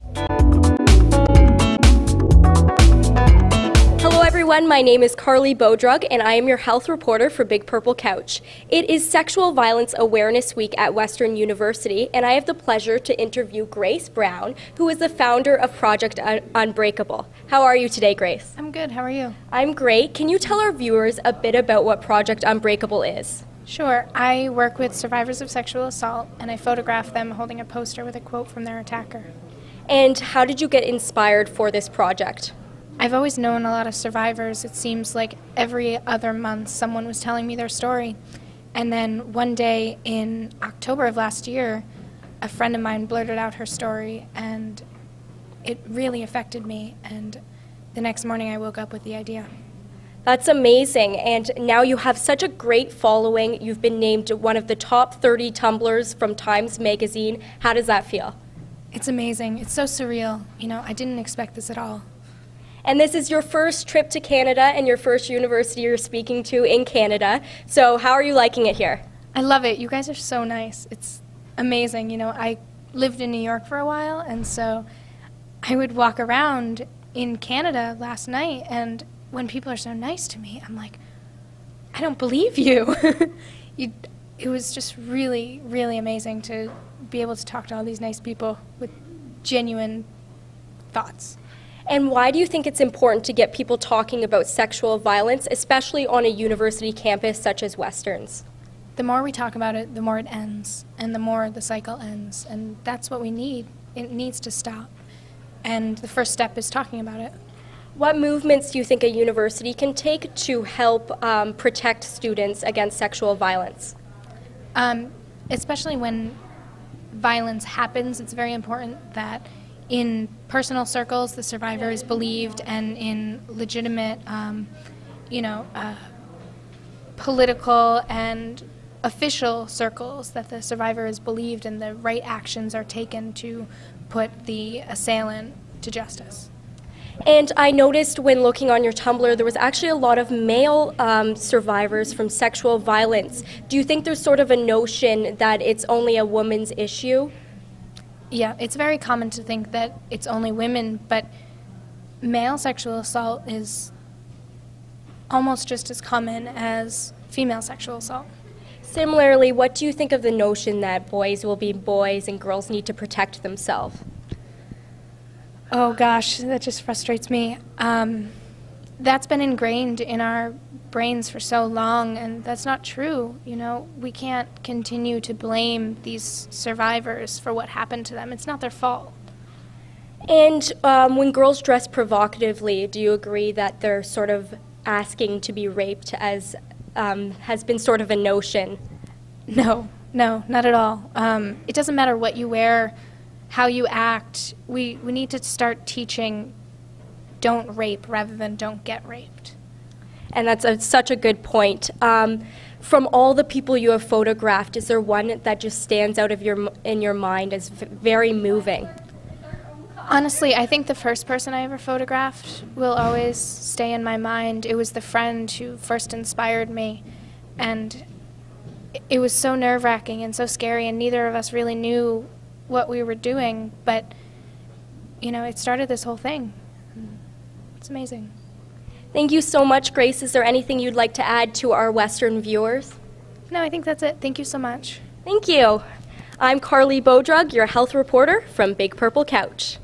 Hello everyone, my name is Carleigh Bodrug and I am your health reporter for Big Purple Couch. It is Sexual Violence Awareness Week at Western University and I have the pleasure to interview Grace Brown, who is the founder of Project Unbreakable. How are you today, Grace? I'm good, how are you? I'm great. Can you tell our viewers a bit about what Project Unbreakable is? Sure, I work with survivors of sexual assault and I photograph them holding a poster with a quote from their attacker. And how did you get inspired for this project? I've always known a lot of survivors. It seems like every other month someone was telling me their story. And then one day in October of last year, a friend of mine blurted out her story and it really affected me. And the next morning I woke up with the idea. That's amazing, and now you have such a great following. You've been named one of the top 30 tumblers from Times Magazine. How does that feel? It's amazing. It's so surreal. You know, I didn't expect this at all. And this is your first trip to Canada and your first university you're speaking to in Canada. So how are you liking it here? I love it. You guys are so nice. It's amazing. You know, I lived in New York for a while, and so I would walk around in Canada last night, and when people are so nice to me, I'm like, I don't believe you. It was just really, really amazing to be able to talk to all these nice people with genuine thoughts. And why do you think it's important to get people talking about sexual violence, especially on a university campus such as Western's? The more we talk about it, the more it ends, and the more the cycle ends. And that's what we need. It needs to stop. And the first step is talking about it. What movements do you think a university can take to help protect students against sexual violence? Especially when violence happens, it's very important that in personal circles the survivor is believed, and in legitimate, political and official circles that the survivor is believed and the right actions are taken to put the assailant to justice. And I noticed when looking on your Tumblr, there was actually a lot of male survivors from sexual violence. Do you think there's sort of a notion that it's only a woman's issue? Yeah, it's very common to think that it's only women, but male sexual assault is almost just as common as female sexual assault. Similarly, what do you think of the notion that boys will be boys and girls need to protect themselves? Oh gosh, that just frustrates me. That's been ingrained in our brains for so long, and that's not true. You know, we can't continue to blame these survivors for what happened to them. It's not their fault. And when girls dress provocatively, do you agree that they're sort of asking to be raped, as has been sort of a notion? No, not at all. It doesn't matter what you wear, how you act. We need to start teaching don't rape rather than don't get raped. And that's such a good point. From all the people you have photographed, is there one that just stands out in your mind as very moving? Honestly, I think the first person I ever photographed will always stay in my mind. It was the friend who first inspired me, and it was so nerve-wracking and so scary, and neither of us really knew what we were doing, but you know, it started this whole thing. It's amazing. Thank you so much, Grace. Is there anything you'd like to add to our Western viewers? No, I think that's it. Thank you so much. Thank you. I'm Carleigh Bodrug, your health reporter from Big Purple Couch.